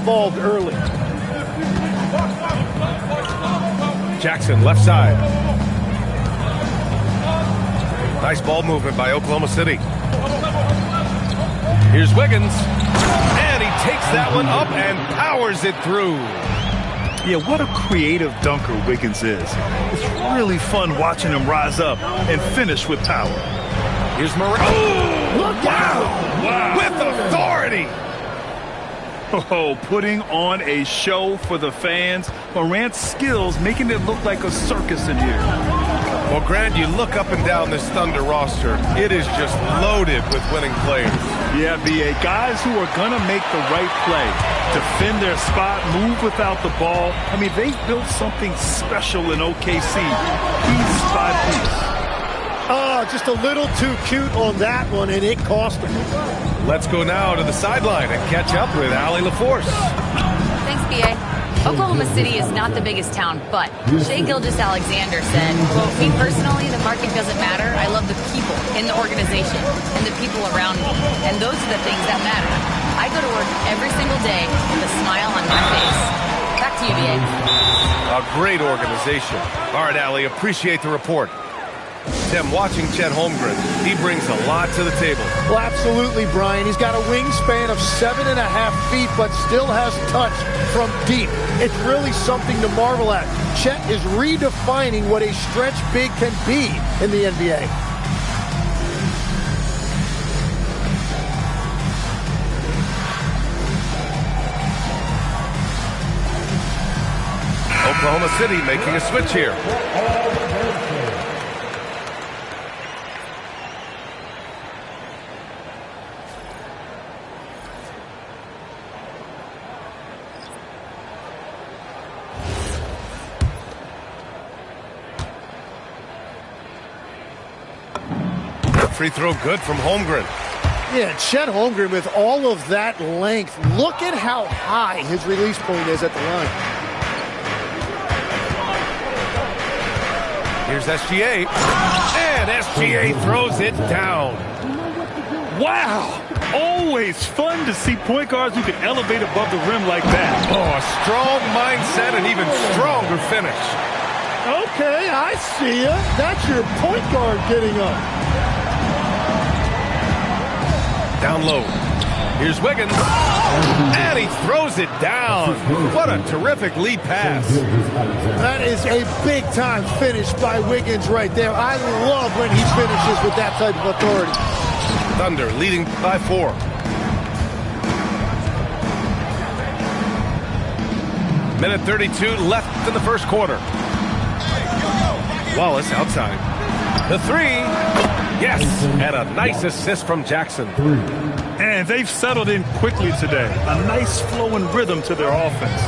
involved early. Jackson, left side. Nice ball movement by Oklahoma City. Here's Wiggins. And he takes that one up and powers it through. Yeah, what a creative dunker Wiggins is. It's really fun watching him rise up and finish with power. Here's Murray. Oh, look out! Wow. With authority. Oh, putting on a show for the fans. Morant's skills making it look like a circus in here. Well, Grant, you look up and down this Thunder roster. It is just loaded with winning players. Yeah, BA, guys who are going to make the right play, defend their spot, move without the ball. I mean, they've built something special in OKC. Piece by piece. Oh, just a little too cute on that one, and it cost him. Let's go now to the sideline and catch up with Allie LaForce. Thanks, BA. Oklahoma City is not the biggest town, but Shai Gilgeous-Alexander said, quote, "Me personally, the market doesn't matter. I love the people in the organization and the people around me. And those are the things that matter. I go to work every single day with a smile on my face." Back to you, BA. A great organization. All right, Allie, appreciate the report. Tim, watching Chet Holmgren, he brings a lot to the table. Well, absolutely, Brian. He's got a wingspan of 7.5 feet, but still has touch from deep. It's really something to marvel at. Chet is redefining what a stretch big can be in the NBA. Oklahoma City making a switch here. Free throw good from Holmgren. Yeah, Chet Holmgren with all of that length. Look at how high his release point is at the line. Here's SGA. And SGA throws it down. Wow! Always fun to see point guards who can elevate above the rim like that. Oh, a strong mindset and even stronger finish. Okay, I see ya. That's your point guard getting up. Down low. Here's Wiggins. And he throws it down. What a terrific lead pass. That is a big-time finish by Wiggins right there. I love when he finishes with that type of authority. Thunder leading by 4. Minute 32 left in the first quarter. Wallace outside. The 3. Yes, and a nice assist from Jackson. And they've settled in quickly today. A nice flowing rhythm to their offense.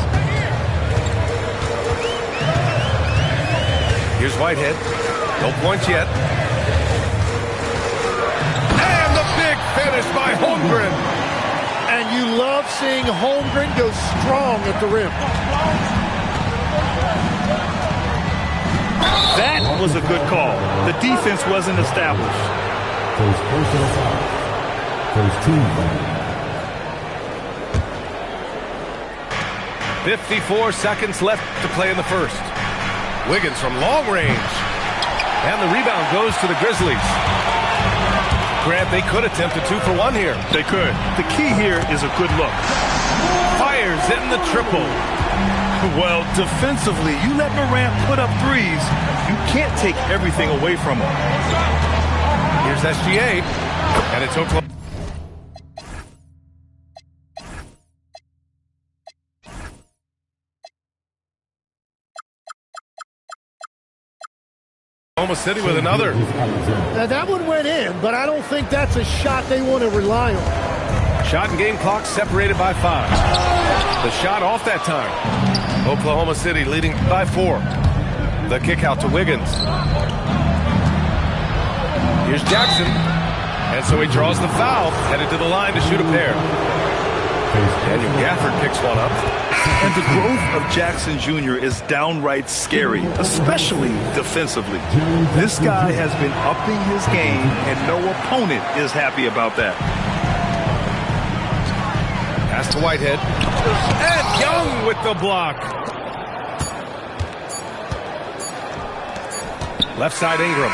Here's Whitehead. No points yet. And the big finish by Holmgren. And you love seeing Holmgren go strong at the rim. That was a good call. The defense wasn't established. First personal foul. First team foul. 54 seconds left to play in the first. Wiggins from long range. And the rebound goes to the Grizzlies. Grant, they could attempt a 2 for 1 here. They could. The key here is a good look. Fires in the triple. Well, defensively, you let Morant put up threes, you can't take everything away from him. Here's SGA, and it's Oklahoma. Oklahoma City with another. Now, that one went in, but I don't think that's a shot they want to rely on. Shot and game clock separated by 5. The shot off that time. Oklahoma City leading by 4. The kick out to Wiggins. Here's Jackson. And so he draws the foul, headed to the line to shoot a pair. Daniel Gafford picks one up. And the growth of Jackson Jr. is downright scary, especially defensively. This guy has been upping his game, and no opponent is happy about that. Pass to Whitehead. And Young with the block. Left side Ingram.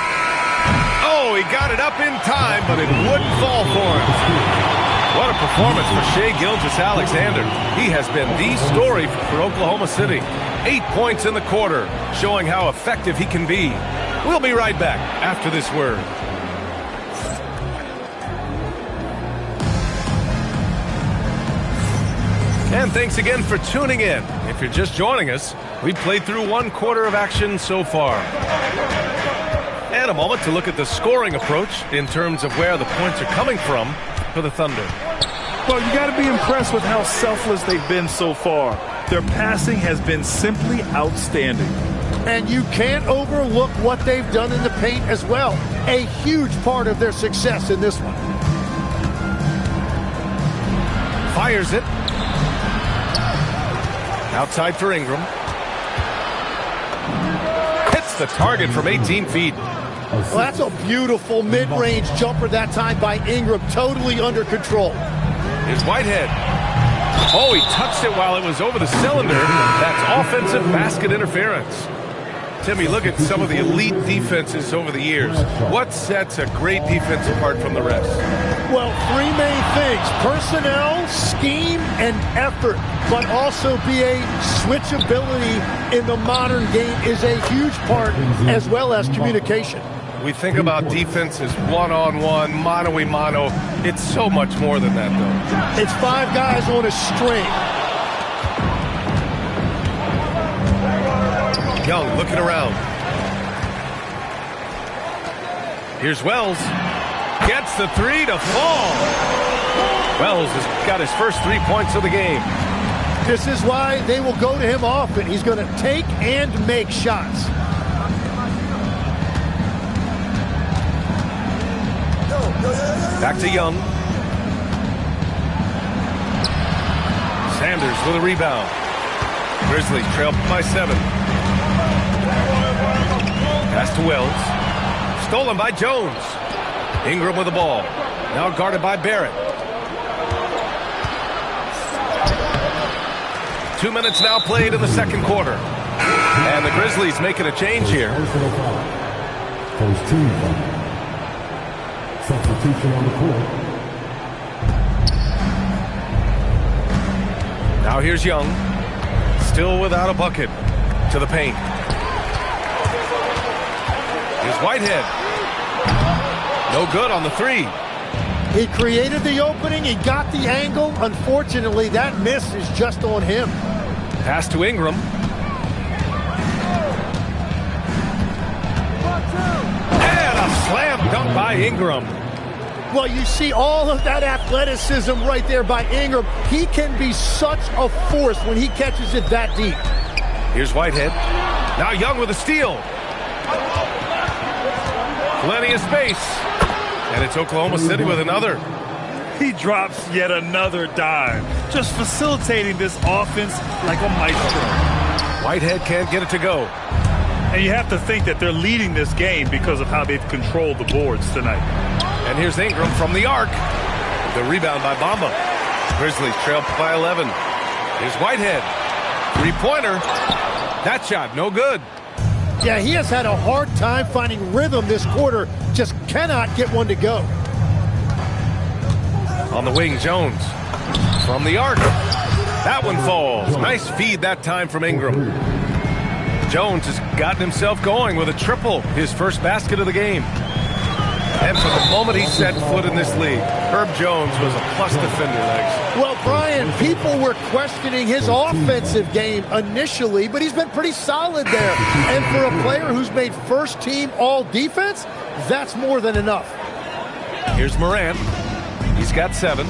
Oh, he got it up in time, but it wouldn't fall for him. What a performance for Shai Gilgeous-Alexander. He has been the story for Oklahoma City. 8 points in the quarter, showing how effective he can be. We'll be right back after this word. And thanks again for tuning in. If you're just joining us, we've played through 1 quarter of action so far. And a moment to look at the scoring approach in terms of where the points are coming from for the Thunder. Well, you got to be impressed with how selfless they've been so far. Their passing has been simply outstanding. And you can't overlook what they've done in the paint as well. A huge part of their success in this one. Fires it. Outside for Ingram. Hits the target from 18 feet. Well, that's a beautiful mid-range jumper that time by Ingram. Totally under control. Here's Whitehead. Oh, he touched it while it was over the cylinder. That's offensive basket interference. Timmy, look at some of the elite defenses over the years. What sets a great defense apart from the rest? Well, 3 main things: personnel, scheme, and effort. But also BA, switchability in the modern game is a huge part, as well as communication. We think about defense as one-on-one, mano-a-mano. It's so much more than that, though. It's 5 guys on a string. Young looking around. Here's Wells. Gets the 3 to fall. Wells has got his first 3 points of the game. This is why they will go to him often. He's going to take and make shots. Back to Young. Sanders with a rebound. Grizzlies trail by 7. Pass to Wells. Stolen by Jones. Ingram with the ball. Now guarded by Barrett. 2 minutes now played in the second quarter. And the Grizzlies making a change here. First team foul. Substitution on the court. Now here's Young. Still without a bucket. To the paint. Here's Whitehead. No good on the 3. He created the opening. He got the angle. Unfortunately, that miss is just on him. Pass to Ingram. And a slam dunk by Ingram. Well, you see all of that athleticism right there by Ingram. He can be such a force when he catches it that deep. Here's Whitehead. Now Young with a steal. Plenty of space. And it's Oklahoma City with another. He drops yet another dime, just facilitating this offense like a maestro. Whitehead can't get it to go. And you have to think that they're leading this game because of how they've controlled the boards tonight. And here's Ingram from the arc. The rebound by Bamba. Grizzlies trail by 11. Here's Whitehead. 3-pointer. That shot, no good. Yeah, he has had a hard time finding rhythm this quarter. Just cannot get one to go. On the wing, Jones. From the arc. That one falls. Nice feed that time from Ingram. Jones has gotten himself going with a triple. His first basket of the game. And from the moment he set foot in this league, Herb Jones was a plus defender, Legs. Well, Brian, people were questioning his offensive game initially, but he's been pretty solid there. And for a player who's made first team all defense, that's more than enough. Here's Morant. He's got 7.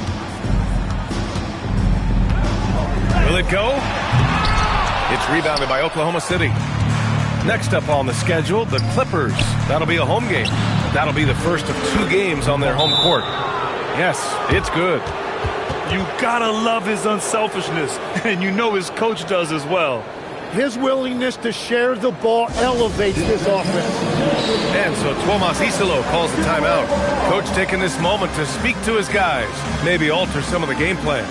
Will it go? It's rebounded by Oklahoma City. Next up on the schedule, the Clippers. That'll be a home game. That'll be the first of 2 games on their home court. Yes, it's good. You gotta love his unselfishness, and you know his coach does as well. His willingness to share the ball elevates this offense. And so Tomas Isolo calls the timeout. Coach taking this moment to speak to his guys, maybe alter some of the game plan.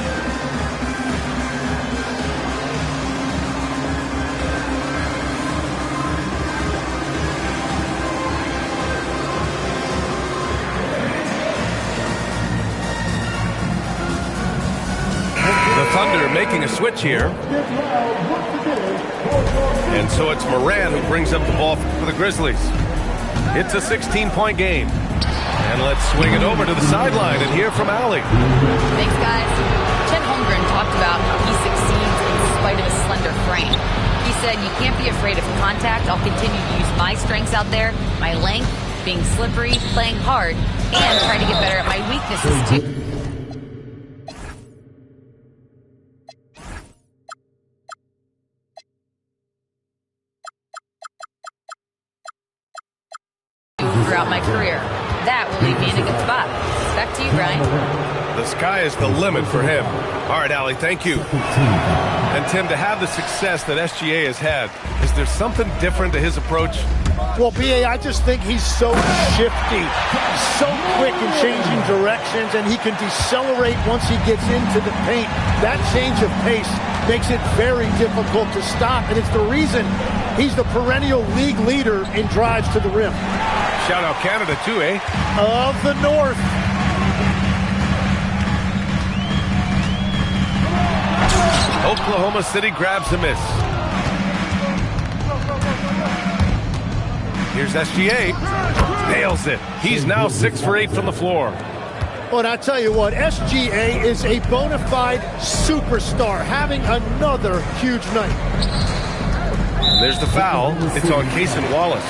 making a switch here. And so it's Moran who brings up the ball for the Grizzlies. It's a 16-point game. And let's swing it over to the sideline and hear from Allie. Thanks, guys. Chet Holmgren talked about how he succeeds in spite of his slender frame. He said, you can't be afraid of contact. I'll continue to use my strengths out there, my length, being slippery, playing hard, and try to get better at my weaknesses, too. Throughout my career. That will leave me in a good spot. Back to you, Brian. The sky is the limit for him. All right, Allie, thank you. And Tim, to have the success that SGA has had, is there something different to his approach? Well, B.A., I just think he's so shifty, so quick in changing directions, and he can decelerate once he gets into the paint. That change of pace makes it very difficult to stop, and it's the reason he's the perennial league leader in drives to the rim. Shout out Canada too, eh? Of the North. Oklahoma City grabs a miss. Here's SGA. Nails it. He's now 6 for 8 from the floor. Well, and I tell you what, SGA is a bona fide superstar, having another huge night. And there's the foul. It's on Cason Wallace.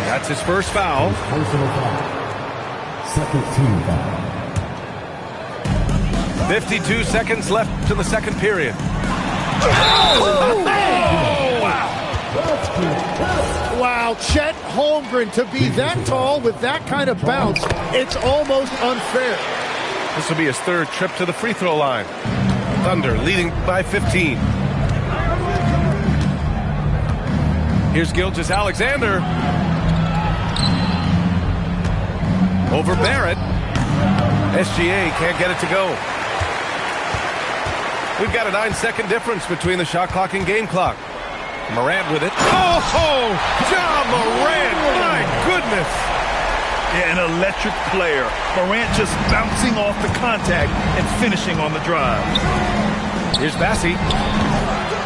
That's his first foul. Personal foul. Second team foul. 52 seconds left in the second period. Wow, Chet Holmgren to be that tall with that kind of bounce, it's almost unfair. This will be his third trip to the free throw line. Thunder leading by 15. Here's Gilgeous-Alexander. Over Barrett. SGA can't get it to go. We've got a 9-second difference between the shot clock and game clock. Morant with it. Oh, Ja Morant, my goodness. Yeah, an electric player. Morant just bouncing off the contact and finishing on the drive. Here's Bassi.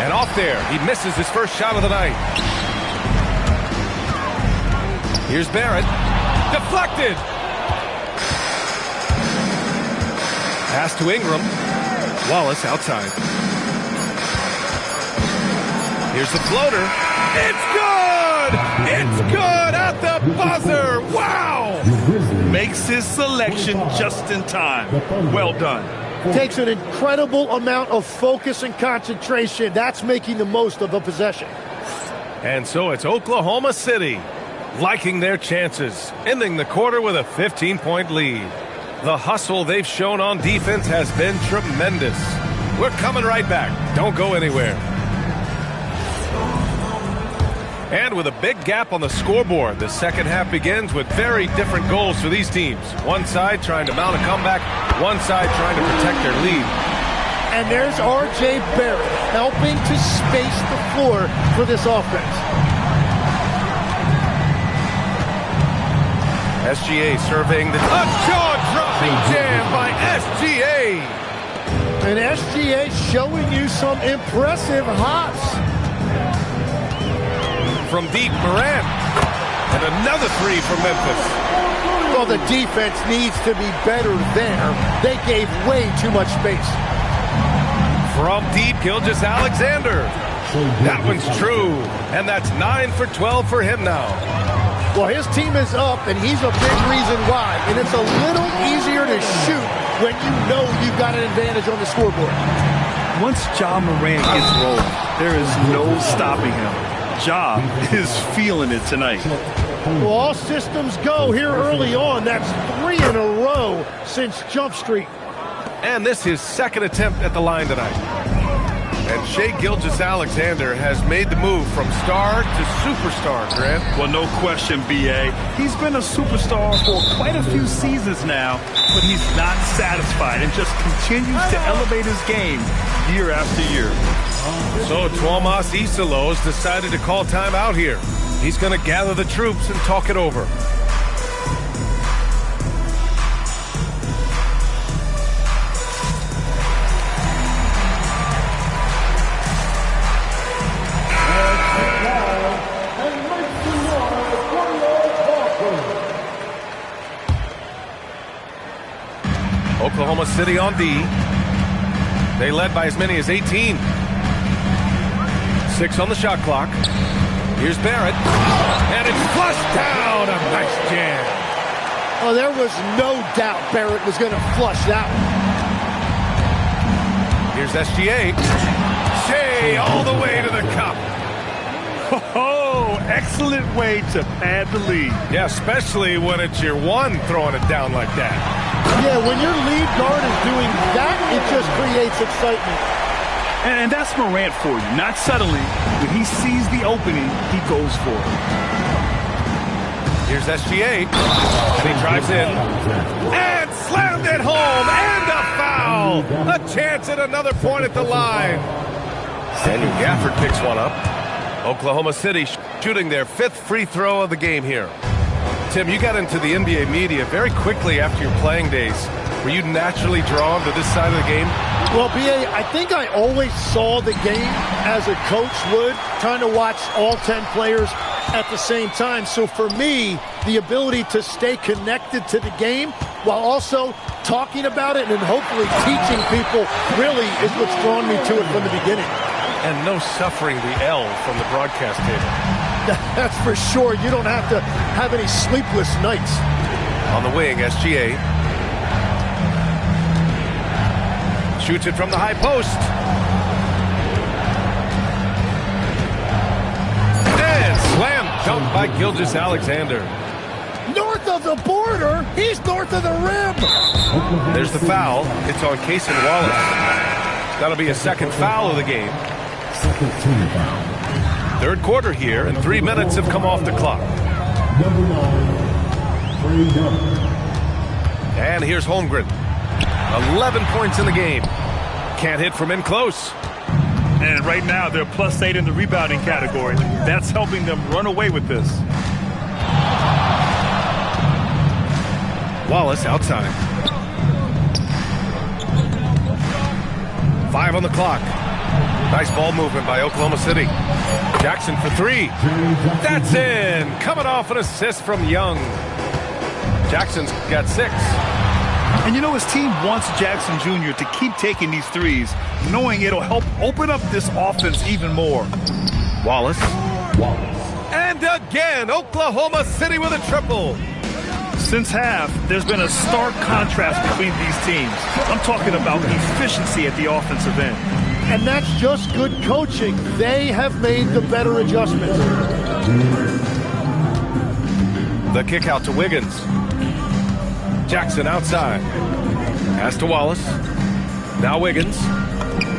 And off there, he misses his first shot of the night. Here's Barrett. Deflected. Pass to Ingram. Wallace outside. Here's the floater. It's good! It's good at the buzzer! Wow! Makes his selection just in time. Well done. Takes an incredible amount of focus and concentration. That's making the most of a possession. And so it's Oklahoma City liking their chances, ending the quarter with a 15-point lead. The hustle they've shown on defense has been tremendous. We're coming right back. Don't go anywhere. And with a big gap on the scoreboard, the second half begins with very different goals for these teams. One side trying to mount a comeback, one side trying to protect their lead. And there's R.J. Barrett helping to space the floor for this offense. SGA surveying the jaw-dropping jam by SGA. And SGA showing you some impressive hops. From deep, Morant. And another three for Memphis. Well, the defense needs to be better there. They gave way too much space. From deep, Gilgeous-Alexander. That one's true. And that's 9 for 12 for him now. Well, his team is up, and he's a big reason why. And it's a little easier to shoot when you know you've got an advantage on the scoreboard. Once Ja Morant gets rolling, there is no stopping him. Ja is feeling it tonight. Well, all systems go here early on. That's 3 in a row since Jump Street. And this is his second attempt at the line tonight. And Shai Gilgeous-Alexander has made the move from star to superstar, Grant. Well, no question, B.A. He's been a superstar for quite a few seasons now, but he's not satisfied and just continues to elevate his game year after year. So Tuomas Isalos decided to call time out here. He's going to gather the troops and talk it over. Oklahoma City on D. They led by as many as 18. 6 on the shot clock. Here's Barrett. And it's flushed down. A nice jam. Oh, there was no doubt Barrett was going to flush that one. Here's SGA. Shea all the way to the cup. Oh, excellent way to pad the lead. Yeah, especially when it's your one throwing it down like that. Yeah, when your lead guard is doing that, it just creates excitement. And that's Morant for you. Not settling. When he sees the opening, he goes for it. Here's SGA. And he drives in. And slammed it home. And a foul. A chance at another point at the line. Daniel Gafford picks one up. Oklahoma City shooting their 5th free throw of the game here. Tim, you got into the NBA media very quickly after your playing days. Were you naturally drawn to this side of the game? Well, B.A., I think I always saw the game as a coach would, trying to watch all 10 players at the same time. So for me, the ability to stay connected to the game while also talking about it and hopefully teaching people really is what's drawn me to it from the beginning. And no suffering the L from the broadcast table. That's for sure. You don't have to have any sleepless nights. On the wing, SGA. Shoots it from the high post. And slam dunk by Gilgeous-Alexander. North of the border, he's north of the rim. There's the foul. It's on Cason Wallace. That'll be a second foul of the game. Second team foul. Third quarter here, and 3 minutes have come off the clock. Number 9, Trey Young. And here's Holmgren. 11 points in the game. Can't hit from in close. And right now, they're +8 in the rebounding category. That's helping them run away with this. Wallace outside. 5 on the clock. Nice ball movement by Oklahoma City. Jackson for 3. That's in. Coming off an assist from Young. Jackson's got 6. And you know, his team wants Jackson Jr. to keep taking these threes, knowing it'll help open up this offense even more. Wallace. And again, Oklahoma City with a triple. Since half, there's been a stark contrast between these teams. I'm talking about efficiency at the offensive end. And that's just good coaching. They have made the better adjustments. The kick out to Wiggins. Jackson outside. Pass to Wallace. Now Wiggins.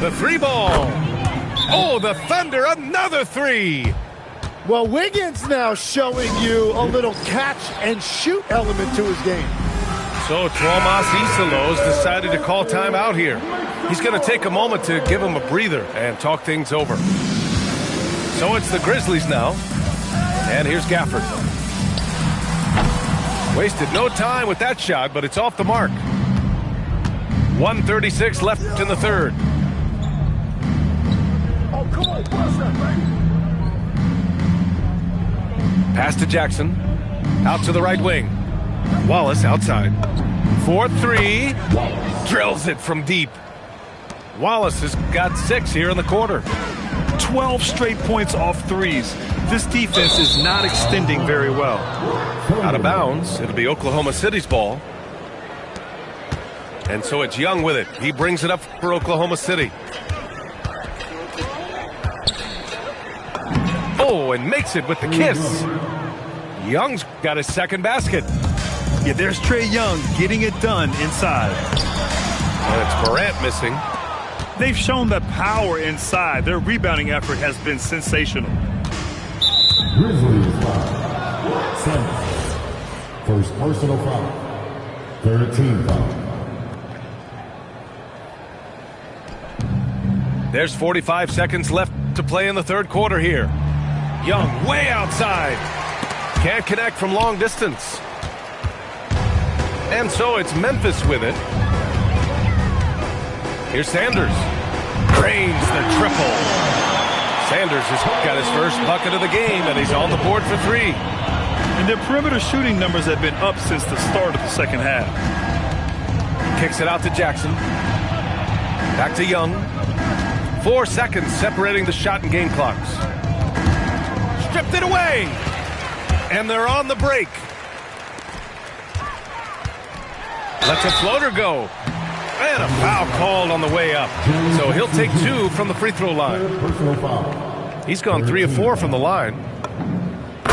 The 3 ball. Oh, the Thunder, another 3. Well, Wiggins now showing you a little catch and shoot element to his game. So Tuomas Isalos decided to call timeout here. He's going to take a moment to give him a breather and talk things over. So it's the Grizzlies now. And here's Gafford. Wasted no time with that shot, but it's off the mark. 1:36 left in the third. Oh, come on, pass that, baby. Pass to Jackson. Out to the right wing. Wallace outside. 4-3. Drills it from deep. Wallace has got 6 here in the quarter. 12 straight points off threes. This defense is not extending very well. Out of bounds. It'll be Oklahoma City's ball. And so it's Young with it. He brings it up for Oklahoma City. Oh, and makes it with the kiss. Young's got his second basket. Yeah, there's Trey Young getting it done inside. And it's Morant missing. They've shown the power inside. Their rebounding effort has been sensational. Grizzlies foul. 7. First personal foul. Third team foul. There's 45 seconds left to play in the third quarter here. Young way outside. Can't connect from long distance. And so it's Memphis with it. Here's Sanders. Drains the triple. Sanders has got his first bucket of the game, and he's on the board for 3. And their perimeter shooting numbers have been up since the start of the second half. Kicks it out to Jackson. Back to Young. 4 seconds separating the shot and game clocks. Stripped it away. And they're on the break. Lets a floater go. And a foul called on the way up. So he'll take 2 from the free throw line. He's gone 3 of 4 from the line.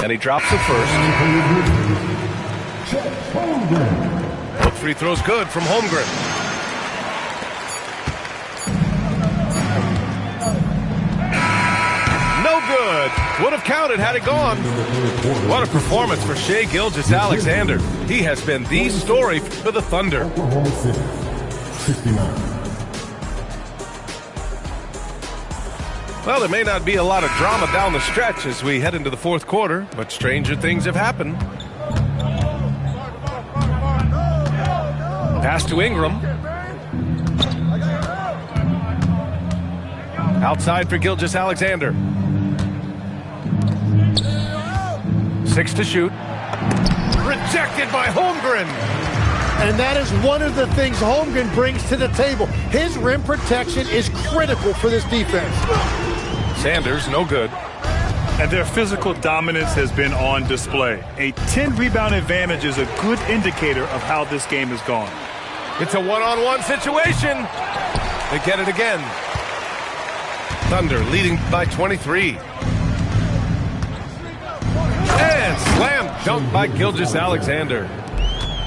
And he drops the first. Both free throws good from Holmgren. No good. Would have counted had it gone. What a performance for Shai Gilgeous-Alexander. He has been the story for the Thunder. Oklahoma City, 69. Well, there may not be a lot of drama down the stretch as we head into the fourth quarter, but stranger things have happened. Pass to Ingram. Outside for Gilgeous-Alexander. 6 to shoot. Rejected by Holmgren. And that is one of the things Holmgren brings to the table. His rim protection is critical for this defense. Sanders, no good. And their physical dominance has been on display. A 10-rebound advantage is a good indicator of how this game has gone. It's a one-on-one situation. They get it again. Thunder leading by 23. And slam dunk by Gilgeous-Alexander.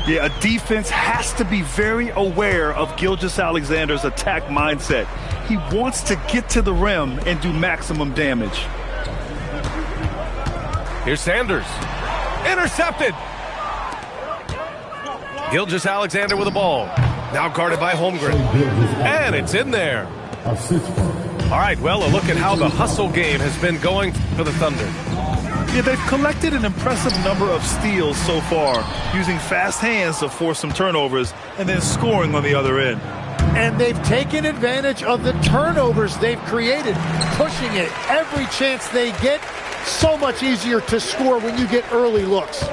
Yeah, a defense has to be very aware of Gilgeous-Alexander's attack mindset. He wants to get to the rim and do maximum damage. Here's Sanders. Intercepted. Gilgeous-Alexander with the ball. Now guarded by Holmgren. And it's in there. All right, well, a look at how the hustle game has been going for the Thunder. Yeah, they've collected an impressive number of steals so far, using fast hands to force some turnovers and then scoring on the other end. And they've taken advantage of the turnovers they've created, pushing it every chance they get. So much easier to score when you get early looks.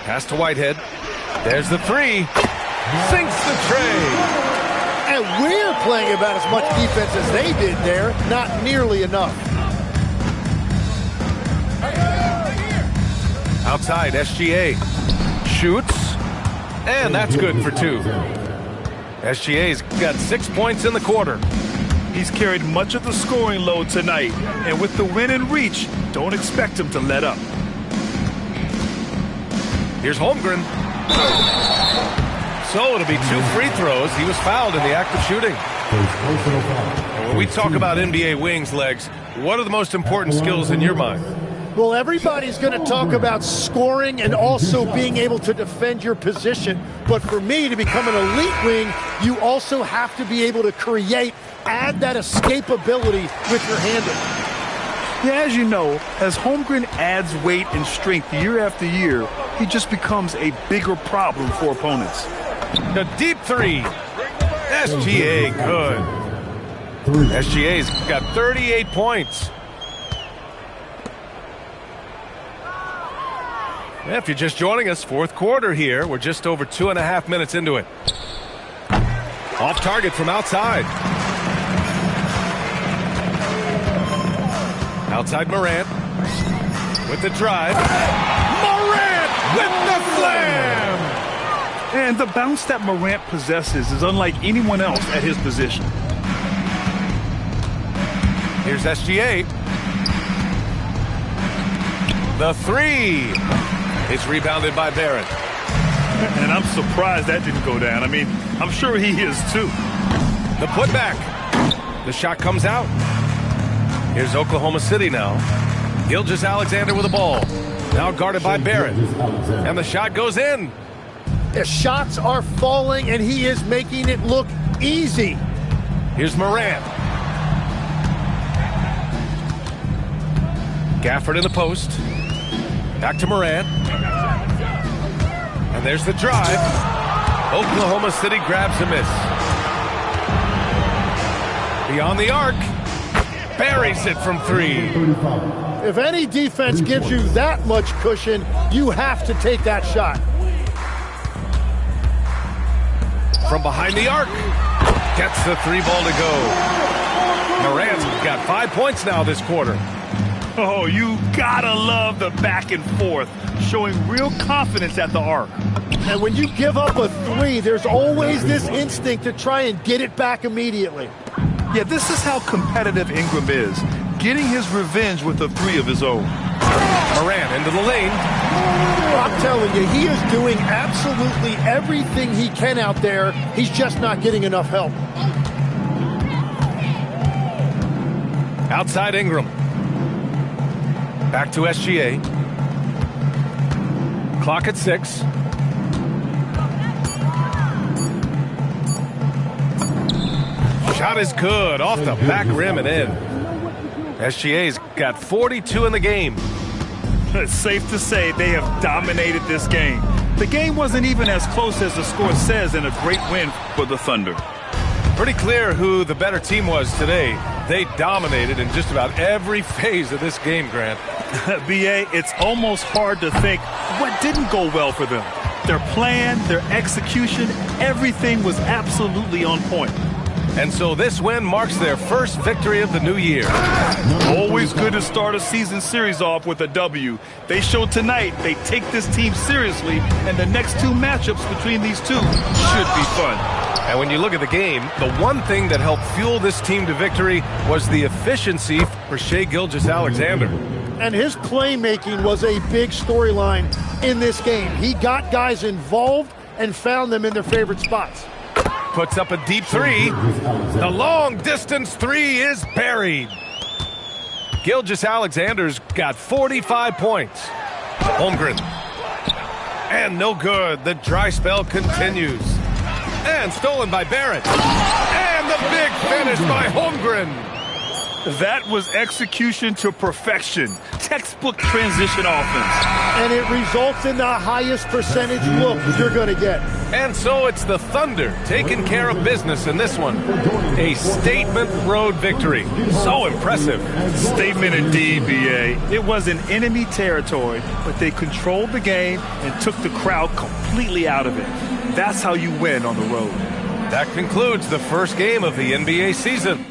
Pass to Whitehead. There's the 3. Sinks the tray. And we're playing about as much defense as they did there. Not nearly enough. Outside, SGA. Shoots. And that's good for 2. SGA's got 6 points in the quarter. He's carried much of the scoring load tonight. And with the win in reach, don't expect him to let up. Here's Holmgren. So it'll be 2 free throws. He was fouled in the act of shooting. And when we talk about NBA wings, Legs, what are the most important skills in your mind? Well, everybody's going to talk about scoring and also being able to defend your position. But for me, to become an elite wing, you also have to be able to create, add that escapability with your handle. Yeah, as you know, as Holmgren adds weight and strength year after year, he just becomes a bigger problem for opponents. A deep 3. SGA, good. SGA's got 38 points. If you're just joining us, fourth quarter here. We're just over 2.5 minutes into it. Off target from outside. Outside Morant with the drive. Morant with the slam! And the bounce that Morant possesses is unlike anyone else at his position. Here's SGA. The 3. It's rebounded by Barrett. And I'm surprised that didn't go down. I mean, I'm sure he is too. The putback. The shot comes out. Here's Oklahoma City now. Gilgeous-Alexander with the ball. Now guarded by Barrett. And the shot goes in. The shots are falling, and he is making it look easy. Here's Morant. Gafford in the post. Back to Morant. And there's the drive. Oklahoma City grabs a miss. Beyond the arc. Buries it from 3. If any defense gives you that much cushion, you have to take that shot. from behind the arc. Gets the 3-ball to go. Morant's got 5 points now this quarter. Oh, you gotta love the back and forth, showing real confidence at the arc. And when you give up a 3, there's always this instinct to try and get it back immediately. Yeah, this is how competitive Ingram is, getting his revenge with a 3 of his own. Morant into the lane. I'm telling you, he is doing absolutely everything he can out there. He's just not getting enough help. Outside Ingram. Back to SGA. Clock at 6. Shot is good. Off the back rim and in. SGA's got 42 in the game. It's safe to say they have dominated this game. The game wasn't even as close as the score says, and a great win for the Thunder. Pretty clear who the better team was today. They dominated in just about every phase of this game, Grant. B.A., it's almost hard to think what didn't go well for them. Their plan, their execution, everything was absolutely on point. And so this win marks their first victory of the new year. Always good to start a season series off with a W. They showed tonight they take this team seriously, and the next 2 matchups between these two should be fun. And when you look at the game, the one thing that helped fuel this team to victory was the efficiency for Shai Gilgeous-Alexander. And his playmaking was a big storyline in this game. He got guys involved and found them in their favorite spots. Puts up a deep 3. The long-distance 3 is buried. Gilgeous-Alexander's got 45 points. Holmgren. And no good. The dry spell continues. And stolen by Barrett. And the big finish by Holmgren. That was execution to perfection. Textbook transition offense. And it results in the highest percentage look you're going to get. And so it's the Thunder taking care of business in this one. A statement road victory. So impressive. Statement indeed, B.A. It was in enemy territory, but they controlled the game and took the crowd completely out of it. That's how you win on the road. That concludes the first game of the NBA season.